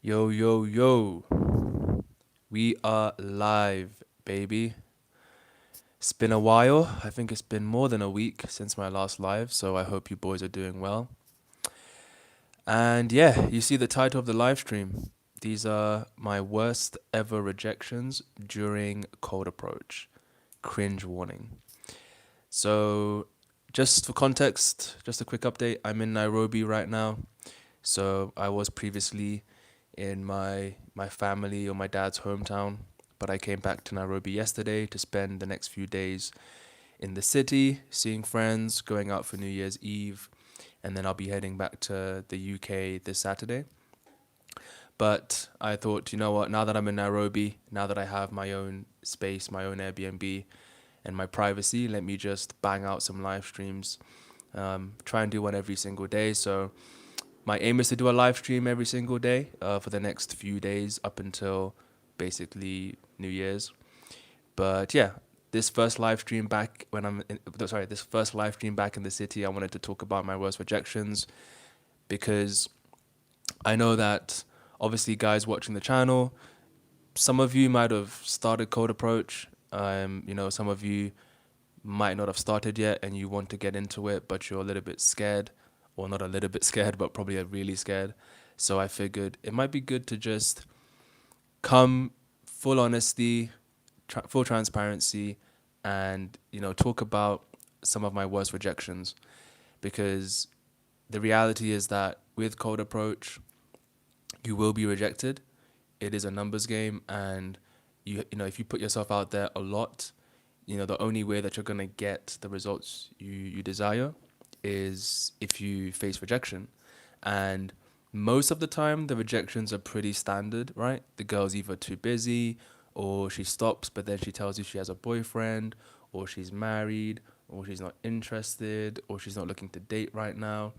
Yo, yo, yo. We are live, baby. It's been a while. I think it's been more than a week since my last live, so I hope you boys are doing well. And yeah, you see the title of the live stream. These are my worst ever rejections during cold approach. Cringe warning. So, just for context, just a quick update. I'm in Nairobi right now. So, I was previously in my family or my dad's hometown, but I came back to Nairobi yesterday to spend the next few days in the city, seeing friends, going out for New Year's Eve, and then I'll be heading back to the UK this Saturday. But I thought, you know what, now that I'm in Nairobi, now that I have my own space, my own Airbnb, and my privacy, let me just bang out some live streams. Try and do one every single day. So my aim is to do a live stream every single day for the next few days up until basically New Year's. But yeah, this first live stream back when I'm in, sorry, this first live stream back in the city, I wanted to talk about my worst rejections because I know that obviously guys watching the channel, some of you might have started Code Approach. Some of you might not have started yet and you want to get into it, but you're a little bit scared, or not a little bit scared, but probably really scared. So I figured it might be good to just come full honesty, full transparency, and talk about some of my worst rejections because the reality is that with cold approach, you will be rejected. It is a numbers game, and if you put yourself out there a lot, the only way that you're gonna get the results you desire is if you face rejection. And most of the time, the rejections are pretty standard, right? The girl's either too busy, or she stops, but then she tells you she has a boyfriend, or she's married, or she's not interested, or she's not looking to date right now.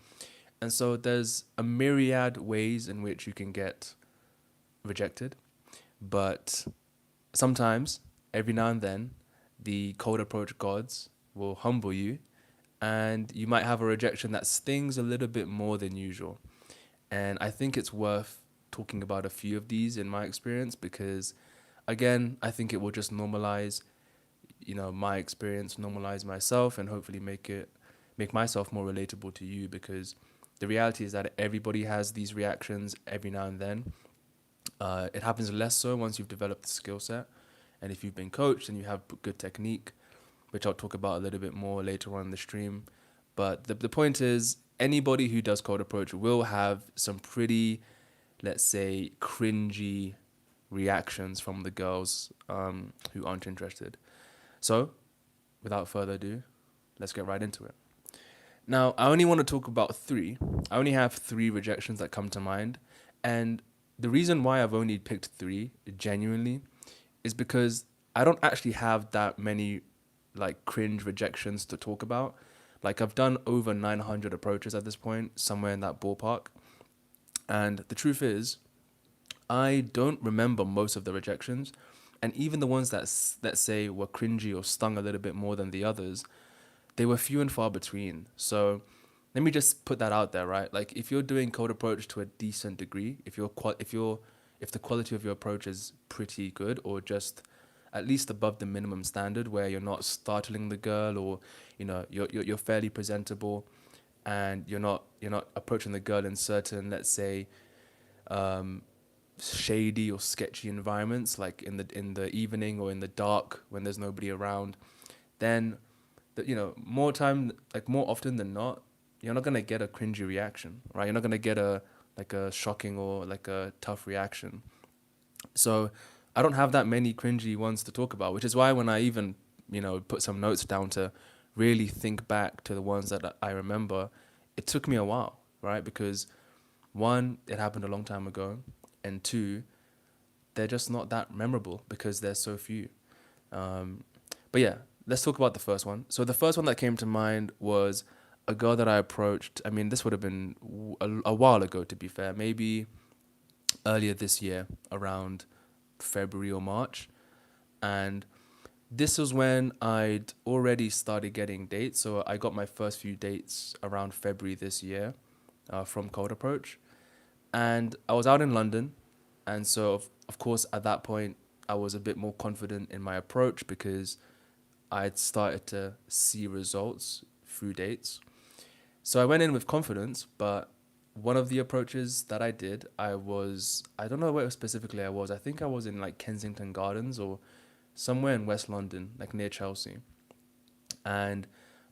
And so there's a myriad ways in which you can get rejected. But sometimes, every now and then, the cold approach gods will humble you, and you might have a rejection that stings a little bit more than usual. And I think it's worth talking about a few of these in my experience because, again, I think it will just normalize, my experience, normalize myself, and hopefully make myself more relatable to you because the reality is that everybody has these reactions every now and then. It happens less so once you've developed the skill set. And if you've been coached and you have good technique, which I'll talk about a little bit more later on in the stream. But the point is, anybody who does cold approach will have some pretty, let's say, cringy reactions from the girls who aren't interested. So, without further ado, let's get right into it. Now, I only want to talk about three. I only have three rejections that come to mind. And the reason why I've only picked three, genuinely, is because I don't actually have that many like cringe rejections to talk about. Like I've done over 900 approaches at this point, somewhere in that ballpark. And the truth is, I don't remember most of the rejections, and even the ones that say were cringy or stung a little bit more than the others, they were few and far between. So let me just put that out there, right? Like if you're doing code approach to a decent degree, if the quality of your approach is pretty good or just at least above the minimum standard where you're not startling the girl or you're fairly presentable and you're not approaching the girl in certain, let's say, um, shady or sketchy environments like in the evening or in the dark when there's nobody around, then more often than not, you're not gonna get a cringy reaction, right? You're not gonna get a shocking or like a tough reaction. So I don't have that many cringy ones to talk about, which is why when I even put some notes down to really think back to the ones that I remember, it took me a while, right? Because one, it happened a long time ago, and two, they're just not that memorable because there's so few. Um, but yeah, let's talk about the first one. So the first one that came to mind was a girl that I approached. I mean, this would have been a while ago, to be fair, maybe earlier this year, around February or March. And this was when I'd already started getting dates. So I got my first few dates around February this year from Cold Approach. And I was out in London And so, of course, at that point, I was a bit more confident in my approach because I'd started to see results through dates. So I went in with confidence, but one of the approaches that I did, I don't know where specifically I was. I think I was in like Kensington Gardens or somewhere in West London, like near Chelsea. And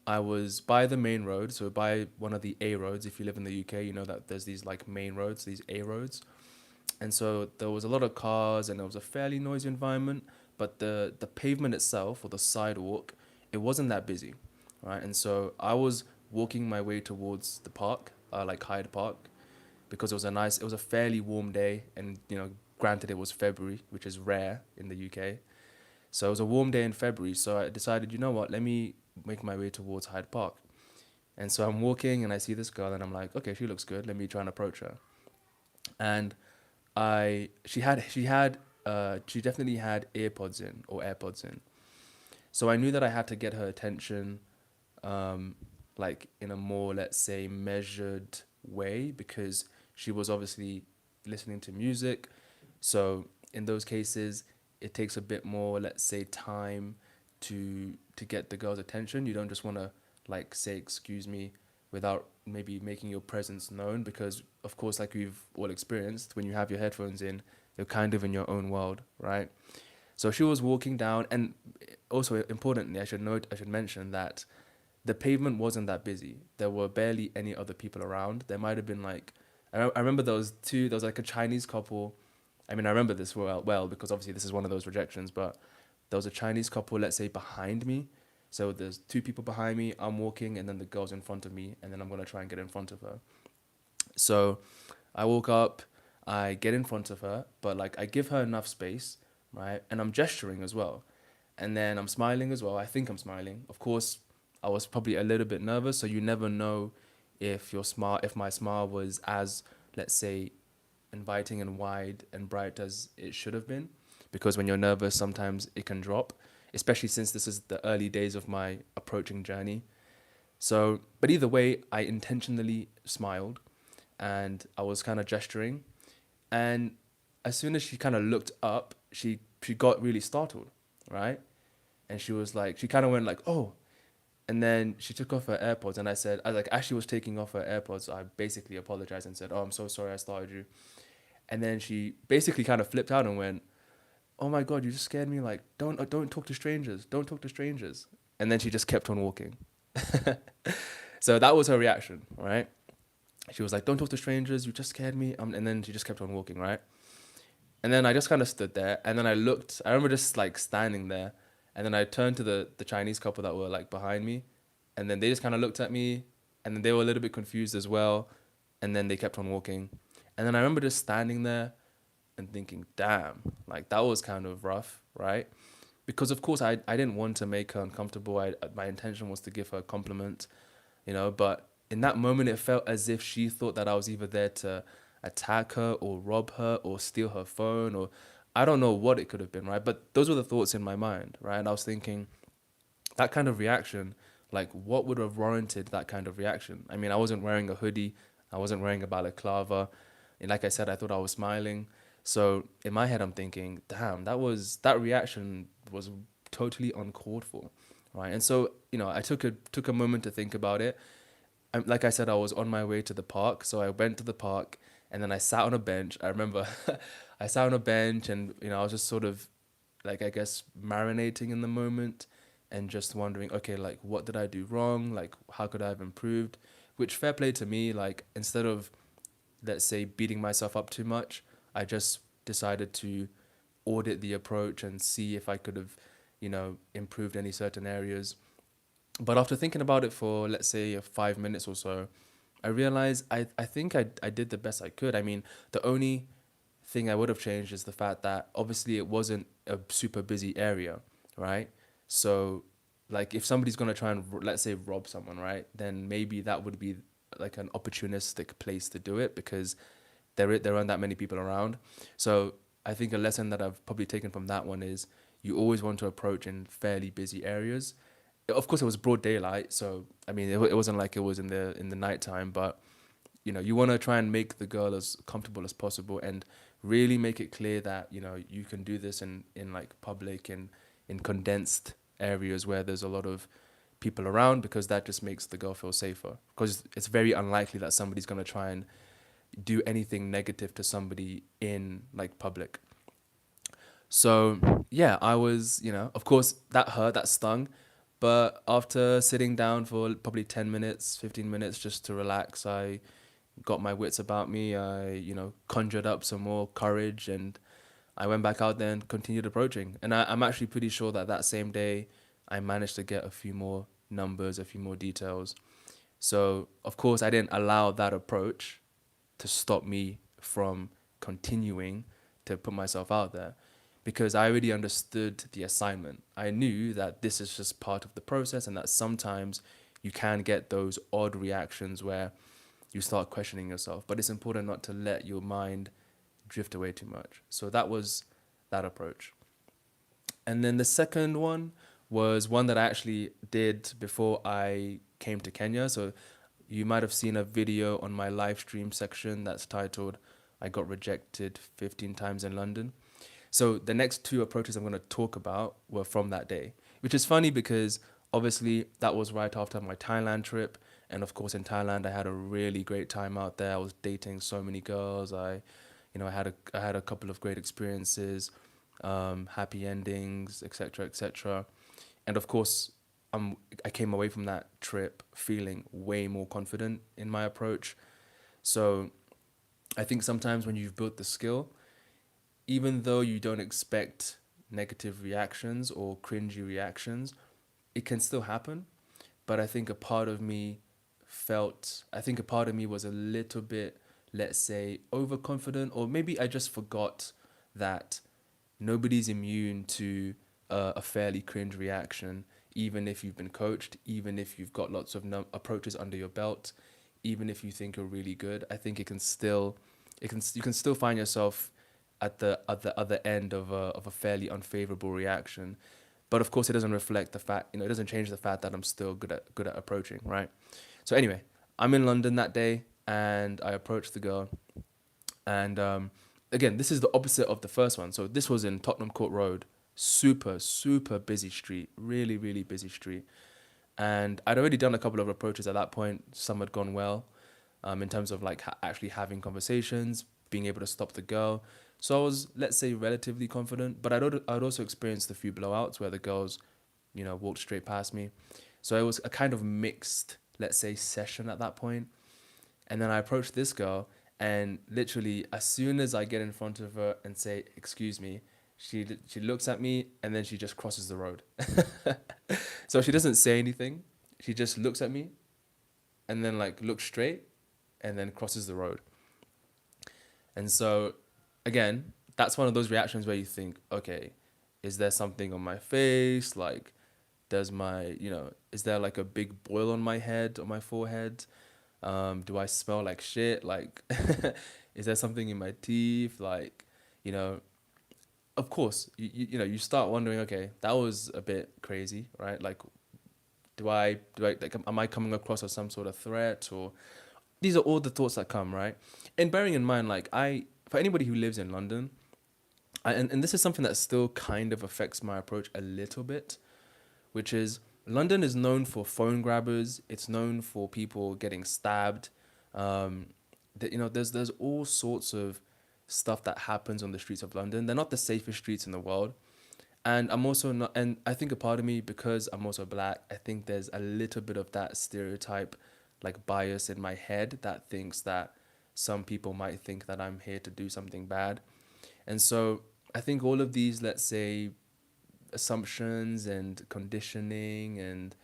I was by the main road, so by one of the A roads. If you live in the UK, you know that there's these like main roads, these A roads. And so there was a lot of cars and it was a fairly noisy environment, but the pavement itself or the sidewalk, it wasn't that busy, right? And so I was walking my way towards the park, like Hyde Park, because it was a fairly warm day, and granted it was February, which is rare in the UK. So it was a warm day in February, so I decided, you know what, let me make my way towards Hyde Park. And so I'm walking and I see this girl and I'm like, okay, she looks good. Let me try and approach her. And she definitely had earpods in or AirPods in. So I knew that I had to get her attention, um, like in a more, let's say, measured way because she was obviously listening to music. So in those cases, it takes a bit more, let's say, time to get the girl's attention. You don't just want to like say excuse me without maybe making your presence known because of course like we've all experienced when you have your headphones in, you're kind of in your own world, right? So she was walking down, and also importantly, I should mention that the pavement wasn't that busy. There were barely any other people around. There might have been like, I remember there was like a Chinese couple. I mean, I remember this well because obviously this is one of those rejections, but there was a Chinese couple, let's say, behind me. So there's two people behind me, I'm walking, and then the girl's in front of me, and then I'm going to try and get in front of her. So I walk up, I get in front of her, but like I give her enough space, right? And I'm gesturing as well. And then I'm smiling as well. I think I'm smiling. Of course, I was probably a little bit nervous, so you never know if my smile was as, let's say, inviting and wide and bright as it should have been. Because when you're nervous, sometimes it can drop, especially since this is the early days of my approaching journey. So, but either way, I intentionally smiled and I was kind of gesturing. And as soon as she kind of looked up, she got really startled, right? And she was like, she kind of went like, oh. And then she took off her AirPods, and as she was taking off her AirPods, I basically apologized and said, oh, I'm so sorry I started you. And then she basically kind of flipped out and went, oh my God, you just scared me. Like, don't talk to strangers. Don't talk to strangers. And then she just kept on walking. So that was her reaction, right? She was like, don't talk to strangers. You just scared me. And then she just kept on walking, right? And then I just kind of stood there. And then I remember just like standing there. And then I turned to the Chinese couple that were like behind me. And then they just kind of looked at me. And then they were a little bit confused as well. And then they kept on walking. And then I remember just standing there and thinking, damn, like that was kind of rough, right? Because of course I didn't want to make her uncomfortable. My intention was to give her a compliment, but in that moment it felt as if she thought that I was either there to attack her or rob her or steal her phone, or I don't know what it could have been, right? But those were the thoughts in my mind, right? And I was thinking that kind of reaction, like what would have warranted that kind of reaction? I mean, I wasn't wearing a hoodie, I wasn't wearing a balaclava, and like I said, I thought I was smiling. So in my head, I'm thinking, damn, that reaction was totally uncalled for, right? And so I took a moment to think about it. Like I said, I was on my way to the park, so I went to the park, and then I sat on a bench. I remember, I sat on a bench, and I was just sort of, like I guess, marinating in the moment, and just wondering, okay, like what did I do wrong? Like how could I have improved? Which fair play to me. Like instead of, let's say, beating myself up too much, I just decided to audit the approach and see if I could have, improved any certain areas. But after thinking about it for, let's say, 5 minutes or so, I realized I think I did the best I could. I mean, the only thing I would have changed is the fact that obviously it wasn't a super busy area, right? So, like, if somebody's gonna try and let's say rob someone, right, then maybe that would be like an opportunistic place to do it because there aren't that many people around. So I think a lesson that I've probably taken from that one is you always want to approach in fairly busy areas. Of course, it was broad daylight, so I mean, it wasn't like it was in the nighttime, but you want to try and make the girl as comfortable as possible. And Really make it clear that, you can do this in like public and in condensed areas where there's a lot of people around, because that just makes the girl feel safer. Because it's very unlikely that somebody's going to try and do anything negative to somebody in like public. So yeah, I was, of course that hurt, that stung. But after sitting down for probably 10 minutes, 15 minutes just to relax, I got my wits about me. I, conjured up some more courage, and I went back out there and continued approaching. And I'm actually pretty sure that that same day I managed to get a few more numbers, a few more details. So, of course, I didn't allow that approach to stop me from continuing to put myself out there, because I already understood the assignment. I knew that this is just part of the process, and that sometimes you can get those odd reactions where you start questioning yourself. But it's important not to let your mind drift away too much. So that was that approach. And then the second one was one that I actually did before I came to Kenya. So you might have seen a video on my live stream section that's titled "I Got Rejected 15 Times in London." So the next two approaches I'm going to talk about were from that day, which is funny because obviously that was right after my Thailand trip. And of course, in Thailand, I had a really great time out there. I was dating so many girls. I had a couple of great experiences, happy endings, etc., etc. And of course, I came away from that trip feeling way more confident in my approach. So I think sometimes when you've built the skill, even though you don't expect negative reactions or cringy reactions, it can still happen. But I think a part of me was a little bit, let's say, overconfident, or maybe I just forgot that nobody's immune to a fairly cringe reaction, even if you've been coached, even if you've got lots of approaches under your belt, even if you think you're really good. I think you can still find yourself at the other end of a fairly unfavorable reaction. But of course, it doesn't reflect the fact, it doesn't change the fact that I'm still good at approaching, right? So anyway, I'm in London that day, and I approached the girl, and again, this is the opposite of the first one. So this was in Tottenham Court Road, super super busy street, really really busy street, and I'd already done a couple of approaches at that point. Some had gone well, in terms of like actually having conversations, being able to stop the girl. So I was, let's say, relatively confident, but I'd also experienced a few blowouts where the girls, walked straight past me. So it was a kind of mixed, let's say, session at that point. And then I approached this girl, and literally, as soon as I get in front of her and say, "Excuse me," she looks at me, and then she just crosses the road. So she doesn't say anything. She just looks at me, and then like looks straight, and then crosses the road. And so, again, that's one of those reactions where you think, okay, is there something on my face? Like, is there like a big boil on my head, on my forehead? Do I smell like shit? Like, is there something in my teeth? Like, you know, of course, you start wondering, okay, that was a bit crazy, right? Like, like, am I coming across as some sort of threat? Or these are all the thoughts that come, right? And bearing in mind, like, for anybody who lives in London, and this is something that still kind of affects my approach a little bit, which is London is known for phone grabbers. It's known for people getting stabbed. Um, there's all sorts of stuff that happens on the streets of London. They're not the safest streets in the world. And I'm also not, and I think a part of me, because I'm also black, I think there's a little bit of that stereotype, like bias in my head that thinks that some people might think that I'm here to do something bad. And so I think all of these, let's say, assumptions and conditioning, and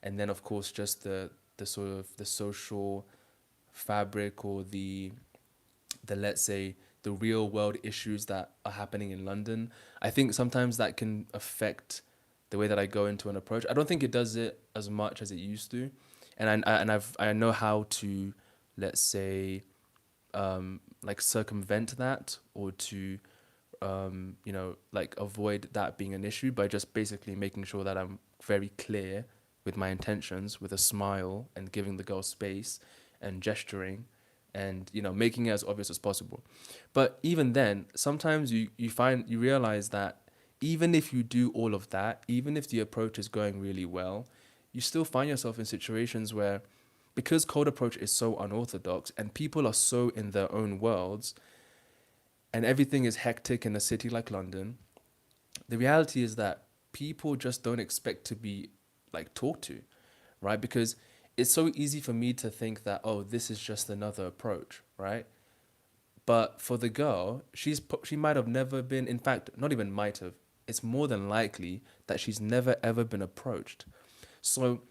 then of course just the sort of the social fabric, or the let's say the real world issues that are happening in London. I think sometimes that can affect the way that I go into an approach. I don't think it does it as much as it used to, I know how to, let's say, like circumvent that, or to like avoid that being an issue by just basically making sure that I'm very clear with my intentions, with a smile and giving the girl space and gesturing, and making it as obvious as possible. But even then, sometimes you realize that even if you do all of that, even if the approach is going really well, you still find yourself in situations where, because cold approach is so unorthodox and people are so in their own worlds and everything is hectic in a city like London, the reality is that people just don't expect to be like talked to, right? Because it's so easy for me to think that, oh, this is just another approach, right? But for the girl, she might have never been, in fact, not even might have. It's more than likely that she's never ever been approached. So,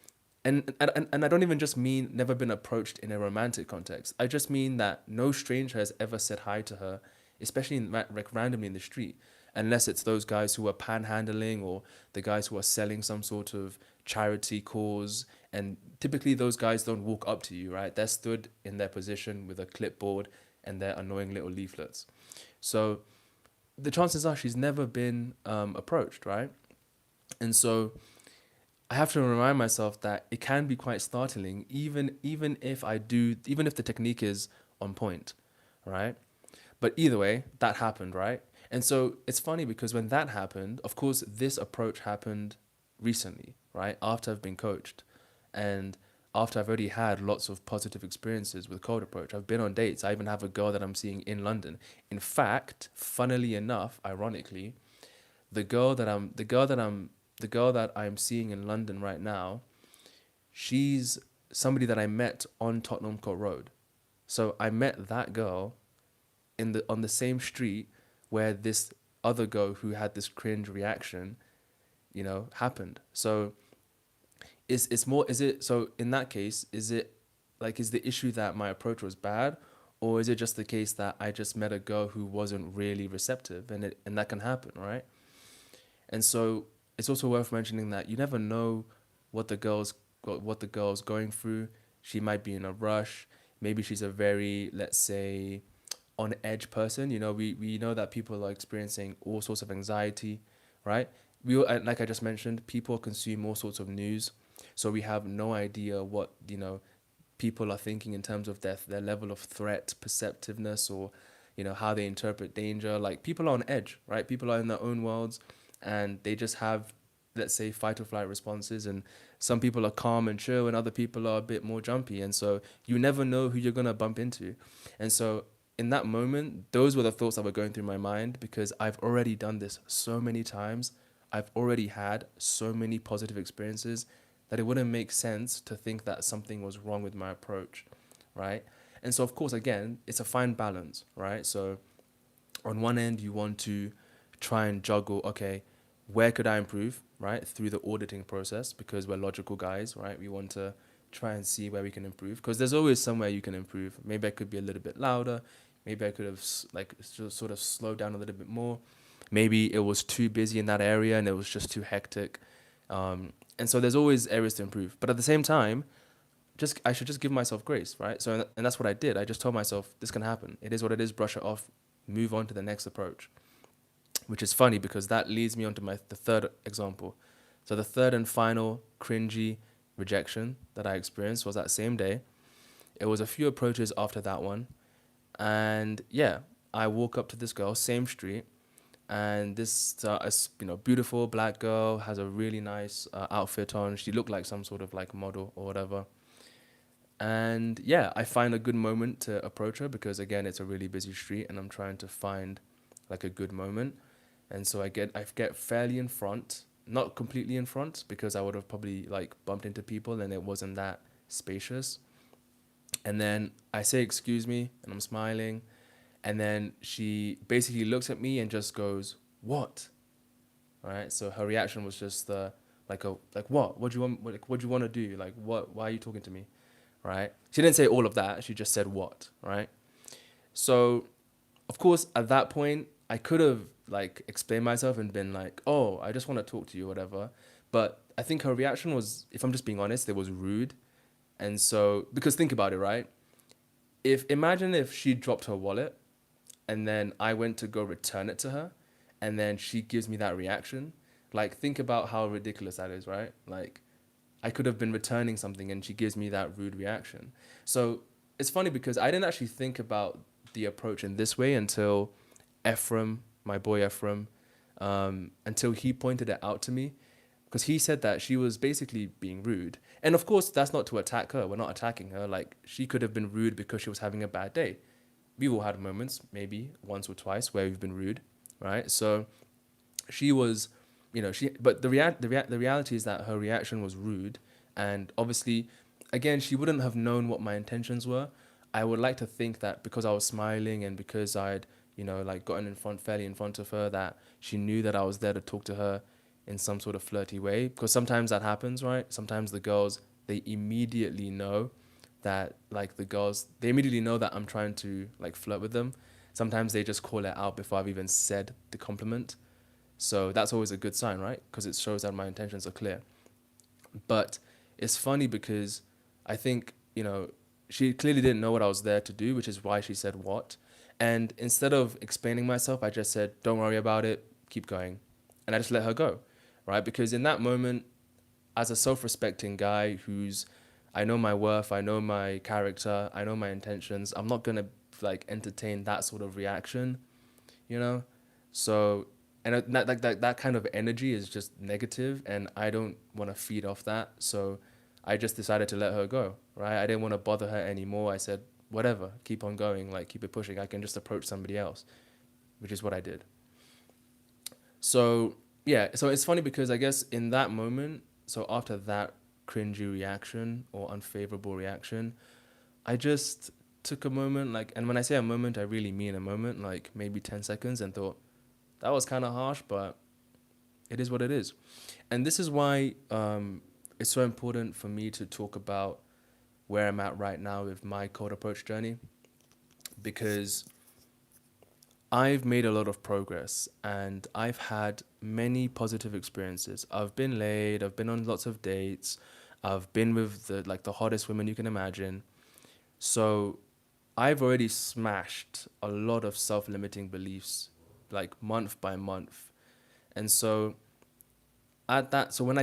and I don't even just mean never been approached in a romantic context. I just mean that no stranger has ever said hi to her, especially like randomly in the street, unless it's those guys who are panhandling or the guys who are selling some sort of charity cause. And typically those guys don't walk up to you, right? They're stood in their position with a clipboard and their annoying little leaflets. So the chances are she's never been approached, right? And so I have to remind myself that it can be quite startling, even if the technique is on point, right? But either way, that happened, right? And so it's funny because when that happened, of course, this approach happened recently, right? After I've been coached and after I've already had lots of positive experiences with cold approach. I've been on dates. I even have a girl that I'm seeing in London. In fact, funnily enough, ironically, the girl that I'm the girl that I'm the girl that I'm seeing in London right now, she's somebody that I met on Tottenham Court Road. So I met that girl on the same street where this other girl who had this cringe reaction, happened. So it's more is it so in that case, is it like, is the issue that my approach was bad, or is it just the case that I just met a girl who wasn't really receptive, and that can happen, right? And so it's also worth mentioning that you never know what the girl's going through. She might be in a rush. Maybe she's a very, let's say, on edge person. We know that people are experiencing all sorts of anxiety, right? Like I just mentioned, people consume all sorts of news, so we have no idea what people are thinking in terms of their level of threat perceptiveness, or how they interpret danger. Like, people are on edge, right? People are in their own worlds, and they just have, let's say, fight or flight responses. And some people are calm and chill and other people are a bit more jumpy, and so you never know who you're going to bump into. And so in that moment, those were the thoughts that were going through my mind, because I've already done this so many times. I've already had so many positive experiences that it wouldn't make sense to think that something was wrong with my approach, right? And so, of course, again, it's a fine balance, right? So on one end, you want to try and juggle, okay, where could I improve, right? Through the auditing process, because we're logical guys, right? We want to try and see where we can improve, because there's always somewhere you can improve. Maybe I could be a little bit louder. Maybe I could have sort of slowed down a little bit more. Maybe it was too busy in that area and it was just too hectic. And so there's always areas to improve. But at the same time, I should just give myself grace, right? So, and that's what I did. I just told myself, this can happen. It is what it is. Brush it off. Move on to the next approach. Which is funny, because that leads me on to the third example. So the third and final cringy rejection that I experienced was that same day. It was a few approaches after that one. And yeah, I walk up to this girl, same street, and this beautiful black girl has a really nice outfit on. She looked like some sort of like model or whatever. And yeah, I find a good moment to approach her, because again, it's a really busy street and I'm trying to find like a good moment. And so I get fairly in front, not completely in front, because I would have probably like bumped into people and it wasn't that spacious. And then I say, excuse me, and I'm smiling. And then she basically looks at me and just goes, what? All right. So her reaction was just like what? What do you want? What do you want to do? Like, what? Why are you talking to me? Right. She didn't say all of that. She just said what? Right. So, of course, at that point, I could have like explained myself and been like, oh, I just want to talk to you, whatever. But I think her reaction was, if I'm just being honest, it was rude. And so, because think about it, right? Imagine if she dropped her wallet and then I went to go return it to her, and then she gives me that reaction. Like, think about how ridiculous that is, right? Like, I could have been returning something and she gives me that rude reaction. So it's funny because I didn't actually think about the approach in this way until Ephraim, my boy Ephraim, until he pointed it out to me, because he said that she was basically being rude. And of course, that's not to attack her. We're not attacking her. Like, she could have been rude because she was having a bad day. We've all had moments, maybe once or twice, where we've been rude, right? So she was, but the reality is that her reaction was rude, and obviously, again, she wouldn't have known what my intentions were. I would like to think that because I was smiling and because I'd, like gotten fairly in front of her, that she knew that I was there to talk to her in some sort of flirty way. Because sometimes that happens, right? Sometimes the girls, they immediately know that, like, they immediately know that I'm trying to like flirt with them. Sometimes they just call it out before I've even said the compliment. So that's always a good sign, right? Because it shows that my intentions are clear. But it's funny because I think, she clearly didn't know what I was there to do, which is why she said what. And instead of explaining myself, I just said, don't worry about it, keep going. And I just let her go, right? Because in that moment, as a self-respecting guy I know my worth, I know my character, I know my intentions, I'm not going to like entertain that sort of reaction, you know? So, and that kind of energy is just negative, and I don't want to feed off that. So, I just decided to let her go. Right? I didn't want to bother her anymore. I said, whatever, keep on going, like keep it pushing. I can just approach somebody else, which is what I did. So yeah, so it's funny because I guess in that moment, so after that cringy reaction or unfavorable reaction, I just took a moment, like, and when I say a moment, I really mean a moment, like maybe 10 seconds, and thought, that was kind of harsh, but it is what it is. And this is why it's so important for me to talk about where I'm at right now with my cold approach journey, because I've made a lot of progress and I've had many positive experiences. I've been laid, I've been on lots of dates, I've been with the hottest women you can imagine. So I've already smashed a lot of self-limiting beliefs, like month by month. And so at that, so when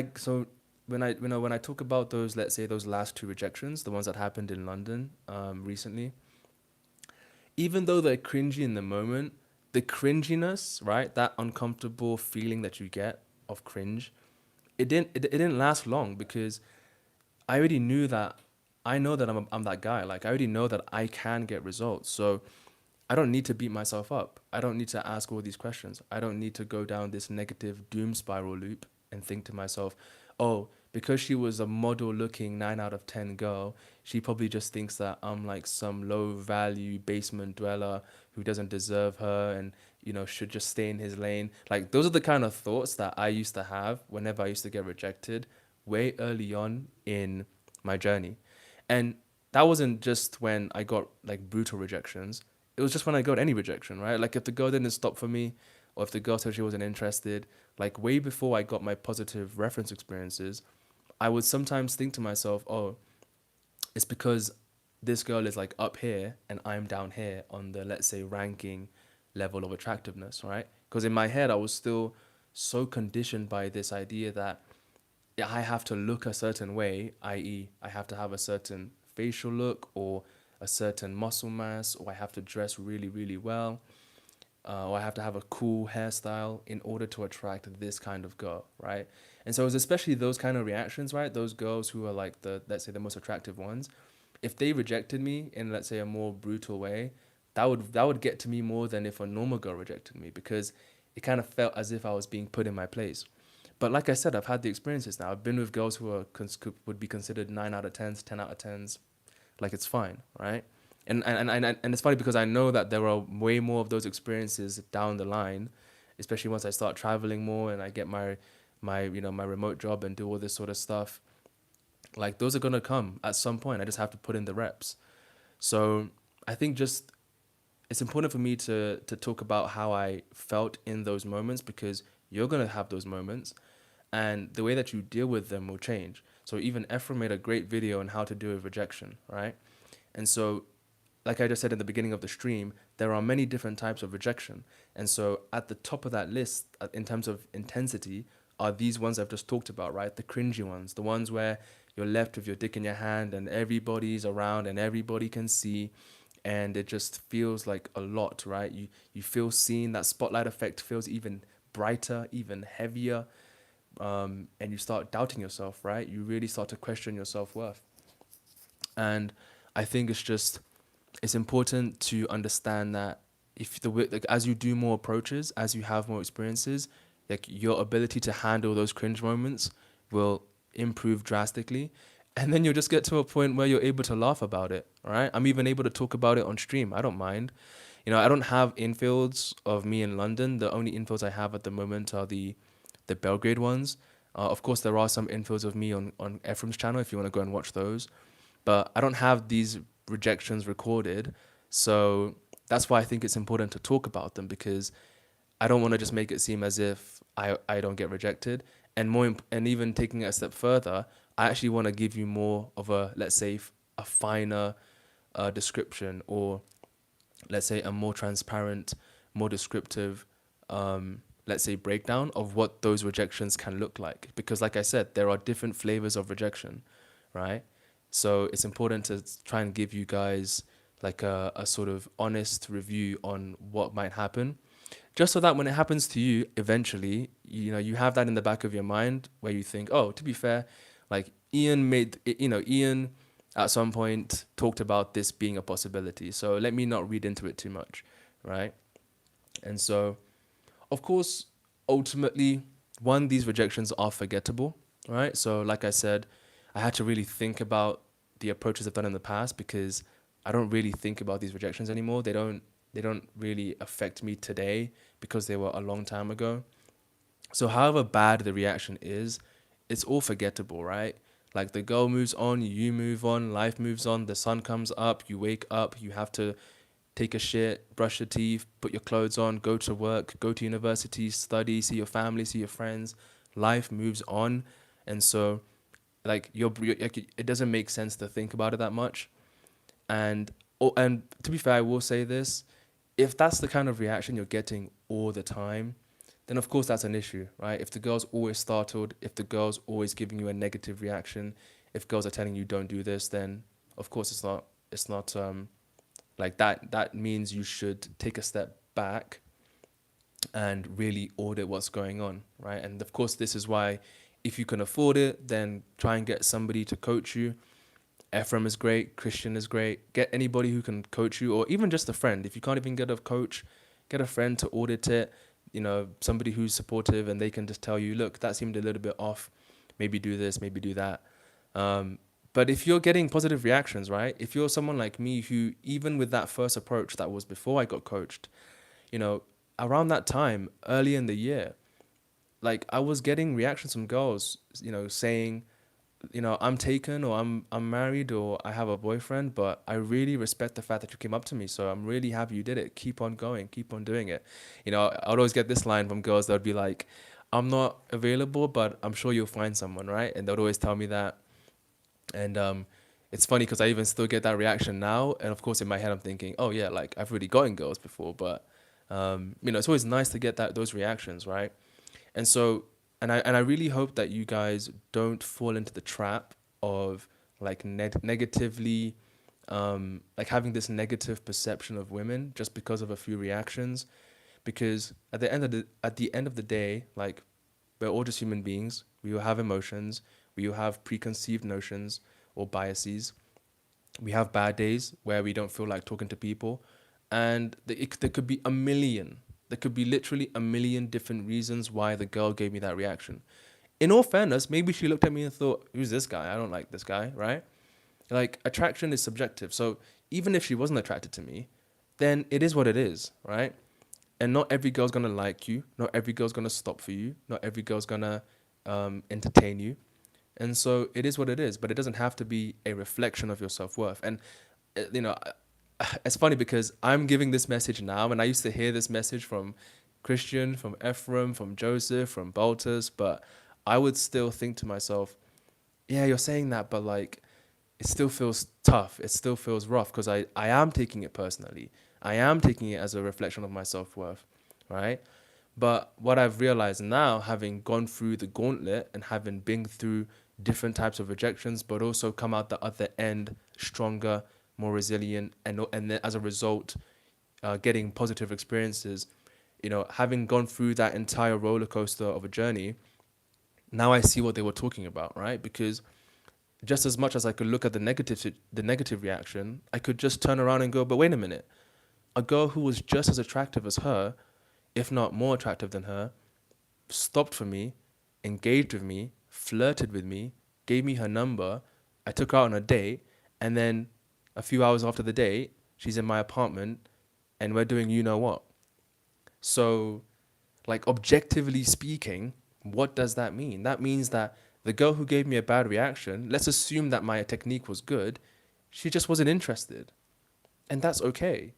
I talk about those, let's say those last two rejections, the ones that happened in London recently, even though they're cringy in the moment, the cringiness, right, that uncomfortable feeling that you get of cringe, it didn't last long, because I already knew that I know that I'm that guy. Like, I already know that I can get results. So I don't need to beat myself up. I don't need to ask all these questions. I don't need to go down this negative doom spiral loop and think to myself, oh, because she was a model looking 9 out of 10 girl, she probably just thinks that I'm like some low value basement dweller who doesn't deserve her and, should just stay in his lane. Like, those are the kind of thoughts that I used to have whenever I used to get rejected way early on in my journey. And that wasn't just when I got like brutal rejections. It was just when I got any rejection, right? Like, if the girl didn't stop for me, or if the girl said she wasn't interested, like way before I got my positive reference experiences, I would sometimes think to myself, oh, it's because this girl is like up here and I'm down here on the, let's say, ranking level of attractiveness, right? Because in my head, I was still so conditioned by this idea that I have to look a certain way, i.e., I have to have a certain facial look or a certain muscle mass, or I have to dress really, really well, or I have to have a cool hairstyle in order to attract this kind of girl, right? And so it was especially those kind of reactions, right? Those girls who are like let's say, the most attractive ones. If they rejected me in, let's say, a more brutal way, that would get to me more than if a normal girl rejected me, because it kind of felt as if I was being put in my place. But like I said, I've had the experiences now. I've been with girls who would be considered 9 out of 10s, 10 out of 10s. Like, it's fine, right? And it's funny because I know that there are way more of those experiences down the line, especially once I start traveling more and I get my remote job and do all this sort of stuff. Like, those are gonna come at some point. I just have to put in the reps. So I think just it's important for me to talk about how I felt in those moments, because you're gonna have those moments, and the way that you deal with them will change. So even Ephraim made a great video on how to deal with rejection, right? And so, like I just said in the beginning of the stream, there are many different types of rejection. And so at the top of that list, in terms of intensity, are these ones I've just talked about, right? The cringy ones, the ones where you're left with your dick in your hand and everybody's around and everybody can see, and it just feels like a lot, right? You feel seen. That spotlight effect feels even brighter, even heavier, and you start doubting yourself, right? You really start to question your self-worth. And I think it's important to understand that if like as you do more approaches, as you have more experiences, like your ability to handle those cringe moments will improve drastically, and then you'll just get to a point where you're able to laugh about it. Right? I'm even able to talk about it on stream. I don't mind. I don't have infields of me in London. The only infields I have at the moment are the Belgrade ones. Of course, there are some infields of me on Ephraim's channel if you want to go and watch those, but I don't have these rejections recorded. So that's why I think it's important to talk about them, because I don't want to just make it seem as if I don't get rejected. And and even taking it a step further, I actually want to give you more of a, let's say, a finer description, or let's say a more transparent, more descriptive, let's say, breakdown of what those rejections can look like. Because like I said, there are different flavors of rejection, right? So it's important to try and give you guys like a sort of honest review on what might happen, just so that when it happens to you eventually, you have that in the back of your mind where you think, oh, to be fair, like Ian at some point talked about this being a possibility, so let me not read into it too much, right? And so, of course, ultimately, one, these rejections are forgettable, right? So like I said, I had to really think about the approaches I've done in the past, because I don't really think about these rejections anymore. They don't really affect me today because they were a long time ago. So however bad the reaction is, it's all forgettable, right? Like the girl moves on, you move on, life moves on, the sun comes up, you wake up, you have to take a shit, brush your teeth, put your clothes on, go to work, go to university, study, see your family, see your friends. Life moves on. And so like like, it doesn't make sense to think about it that much. And and to be fair, I will say this: if that's the kind of reaction you're getting all the time, then of course that's an issue, right? If the girl's always startled, if the girl's always giving you a negative reaction, if girls are telling you don't do this, then of course it's not like that. That means you should take a step back and really audit what's going on, right? And of course, this is why, if you can afford it, then try and get somebody to coach you. Ephraim is great, Christian is great. Get anybody who can coach you, or even just a friend. If you can't even get a coach, get a friend to audit it. Somebody who's supportive, and they can just tell you, look, that seemed a little bit off. Maybe do this, maybe do that. But if you're getting positive reactions, right? If you're someone like me who, even with that first approach that was before I got coached, you know, around that time, early in the year, like I was getting reactions from girls, saying, I'm taken, or I'm married, or I have a boyfriend, but I really respect the fact that you came up to me. So I'm really happy you did it. Keep on going, keep on doing it. I'd always get this line from girls that would be like, I'm not available, but I'm sure you'll find someone, right? And they'd always tell me that. And it's funny because I even still get that reaction now. And of course, in my head, I'm thinking, oh yeah, like I've really gotten girls before, but it's always nice to get those reactions, right? And so, and I really hope that you guys don't fall into the trap of like negatively, like having this negative perception of women just because of a few reactions, because at the end of the day, like we're all just human beings. We all have emotions. We all have preconceived notions or biases. We have bad days where we don't feel like talking to people, and there could be a million. There could be literally a million different reasons why the girl gave me that reaction. In all fairness, maybe she looked at me and thought, "Who's this guy? I don't like this guy," right? Like attraction is subjective. So even if she wasn't attracted to me, then it is what it is, right? And not every girl's gonna like you. Not every girl's gonna stop for you. Not every girl's gonna entertain you. And so it is what it is, but it doesn't have to be a reflection of your self-worth. And, uh, you know, it's funny because I'm giving this message now, and I used to hear this message from Christian, from Ephraim, from Joseph, from Baltus, but I would still think to myself, yeah, you're saying that, but like, it still feels tough. It still feels rough because I am taking it personally. I am taking it as a reflection of my self-worth, right? But what I've realized now, having gone through the gauntlet and having been through different types of rejections, but also come out the other end stronger, more resilient, and then as a result, getting positive experiences. Having gone through that entire roller coaster of a journey, now I see what they were talking about, right? Because just as much as I could look at the negative reaction, I could just turn around and go, but wait a minute, a girl who was just as attractive as her, if not more attractive than her, stopped for me, engaged with me, flirted with me, gave me her number. I took her out on a date, and then a few hours after the date, she's in my apartment, and we're doing you know what. So, like, objectively speaking, what does that mean? That means that the girl who gave me a bad reaction, let's assume that my technique was good, she just wasn't interested. And that's okay,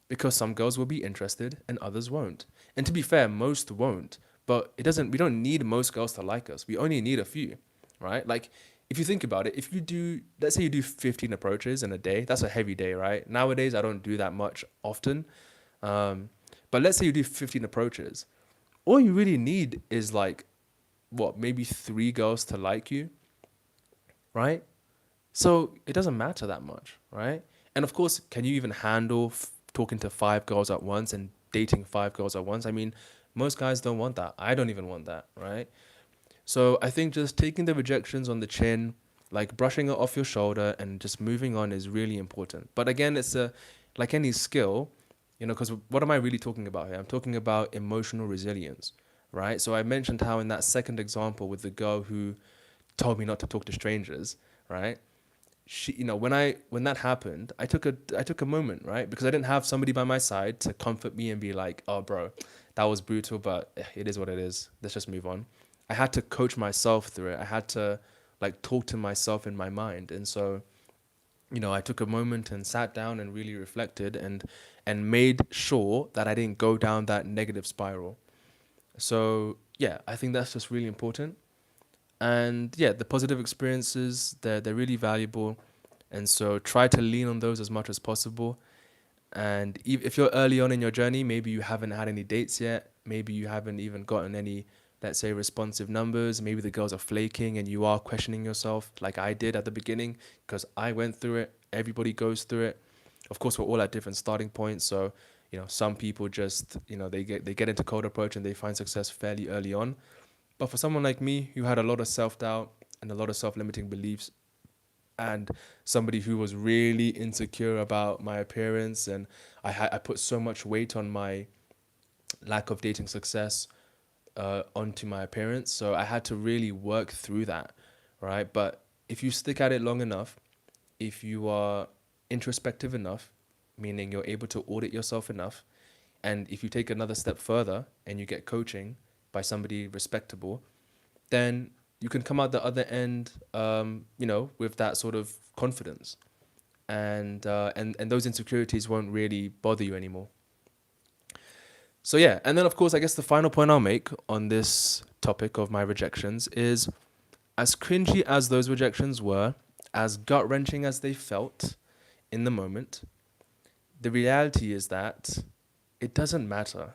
because some girls will be interested and others won't. And to be fair, most won't. But we don't need most girls to like us. We only need a few, right? Like, if you think about it, if you do, let's say you do 15 approaches in a day, that's a heavy day, right? Nowadays, I don't do that much often. Um, but let's say you do 15 approaches. All you really need is like, what, maybe three girls to like you, right? So it doesn't matter that much, right? And of course, can you even handle talking to five girls at once and dating five girls at once? I mean, most guys don't want that. I don't even want that, right? So I think just taking the rejections on the chin, like brushing it off your shoulder and just moving on is really important. But again, it's like any skill, because what am I really talking about here? I'm talking about emotional resilience, right? So I mentioned how in that second example with the girl who told me not to talk to strangers, right? She, when that happened, I took a moment, right? Because I didn't have somebody by my side to comfort me and be like, oh bro, that was brutal, but it is what it is. Let's just move on. I had to coach myself through it. I had to like talk to myself in my mind. And so, I took a moment and sat down and really reflected and made sure that I didn't go down that negative spiral. So yeah, I think that's just really important. And yeah, the positive experiences, they're really valuable. And so try to lean on those as much as possible. And if you're early on in your journey, maybe you haven't had any dates yet, maybe you haven't even gotten any, let's say, responsive numbers, maybe the girls are flaking and you are questioning yourself like I did at the beginning, because I went through it. Everybody goes through it. Of course, we're all at different starting points. So, some people just, they get into cold approach and they find success fairly early on. But for someone like me who had a lot of self-doubt and a lot of self-limiting beliefs, and somebody who was really insecure about my appearance, and I put so much weight on my lack of dating success onto my appearance, so I had to really work through that, right? But if you stick at it long enough, if you are introspective enough, meaning you're able to audit yourself enough, and if you take another step further and you get coaching by somebody respectable, then you can come out the other end, with that sort of confidence, and those insecurities won't really bother you anymore. So yeah, and then of course, I guess the final point I'll make on this topic of my rejections is, as cringy as those rejections were, as gut wrenching as they felt in the moment, the reality is that it doesn't matter.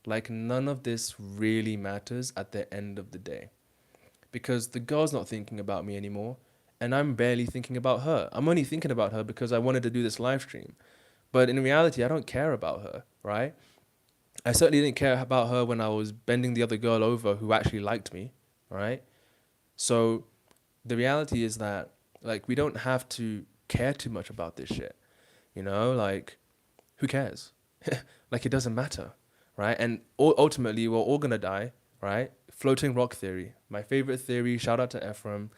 Like, none of this really matters at the end of the day, because the girl's not thinking about me anymore, and I'm barely thinking about her. I'm only thinking about her because I wanted to do this live stream. But in reality, I don't care about her, right? I certainly didn't care about her when I was bending the other girl over who actually liked me, right? So the reality is that, like, we don't have to care too much about this shit, like, who cares? Like, it doesn't matter, right? And ultimately, we're all gonna die, right? Floating rock theory, my favorite theory. Shout out to Ephraim.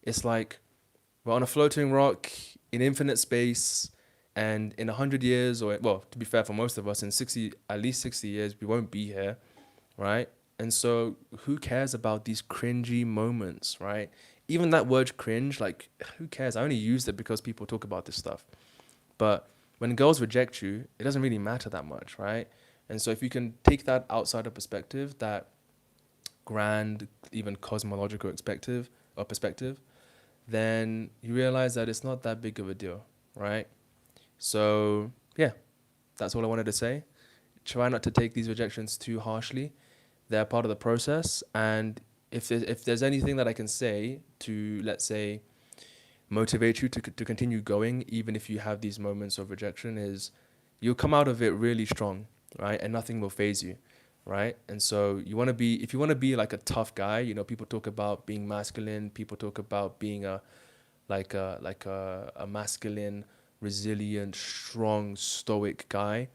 It's like we're on a floating rock in infinite space, and in 100 years, or well, to be fair, for most of us, in 60, at least 60 years, we won't be here, right? And so, who cares about these cringy moments, right? Even that word cringe, like, who cares? I only used it because people talk about this stuff. But when girls reject you, it doesn't really matter that much, right? And so, if you can take that outsider perspective, that grand, even cosmological perspective, then you realize that it's not that big of a deal, right? So yeah, that's all I wanted to say. Try not to take these rejections too harshly. They're part of the process, and if there's anything that I can say to, let's say, motivate you to continue going, even if you have these moments of rejection, is you'll come out of it really strong, right? And nothing will phase you, right? And so if you want to be like a tough guy, people talk about being masculine, people talk about being a masculine, resilient, strong, stoic guy.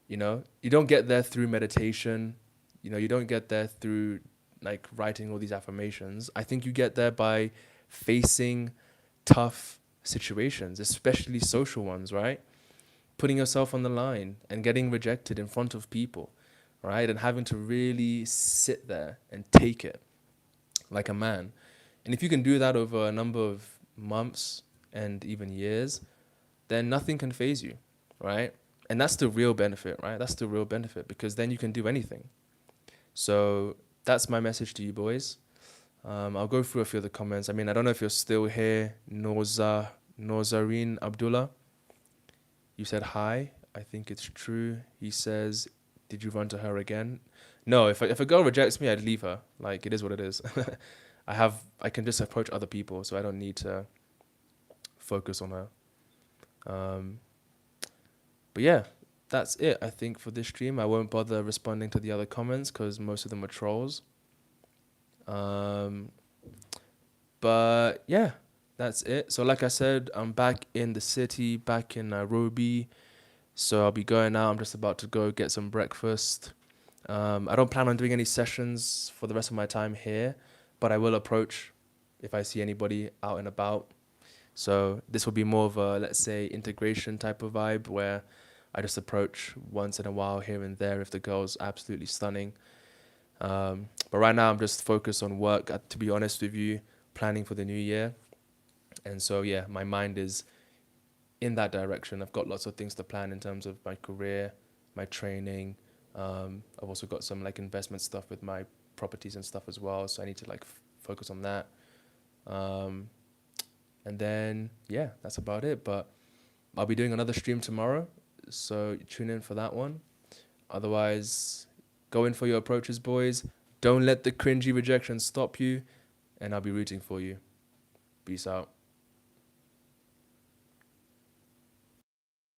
You don't get there through meditation. You don't get there through like writing all these affirmations. I think you get there by facing tough situations, especially social ones, right? Putting yourself on the line and getting rejected in front of people, right? And having to really sit there and take it like a man. And if you can do that over a number of months and even years, then nothing can phase you, right? And that's the real benefit, right? That's the real benefit, because then you can do anything. So that's my message to you boys. I'll go through a few of the comments. I mean, I don't know if you're still here. Norzarine Abdullah, you said hi. I think it's true. He says, did you run to her again? No, if a girl rejects me, I'd leave her. Like, it is what it is. I can just approach other people, so I don't need to focus on her. But yeah, that's it, I think, for this stream. I won't bother responding to the other comments because most of them are trolls. But yeah, that's it. So like I said, I'm back in the city, back in Nairobi. So I'll be going out. I'm just about to go get some breakfast. I don't plan on doing any sessions for the rest of my time here, but I will approach if I see anybody out and about. So this will be more of a, let's say, integration type of vibe where I just approach once in a while here and there if the girl's absolutely stunning. But right now I'm just focused on work, to be honest with you, planning for the new year. And so, yeah, my mind is in that direction. I've got lots of things to plan in terms of my career, my training. I've also got some like investment stuff with my properties and stuff as well. So I need to like focus on that. And then, yeah, that's about it. But I'll be doing another stream tomorrow. So tune in for that one. Otherwise, go in for your approaches, boys. Don't let the cringy rejection stop you. And I'll be rooting for you. Peace out.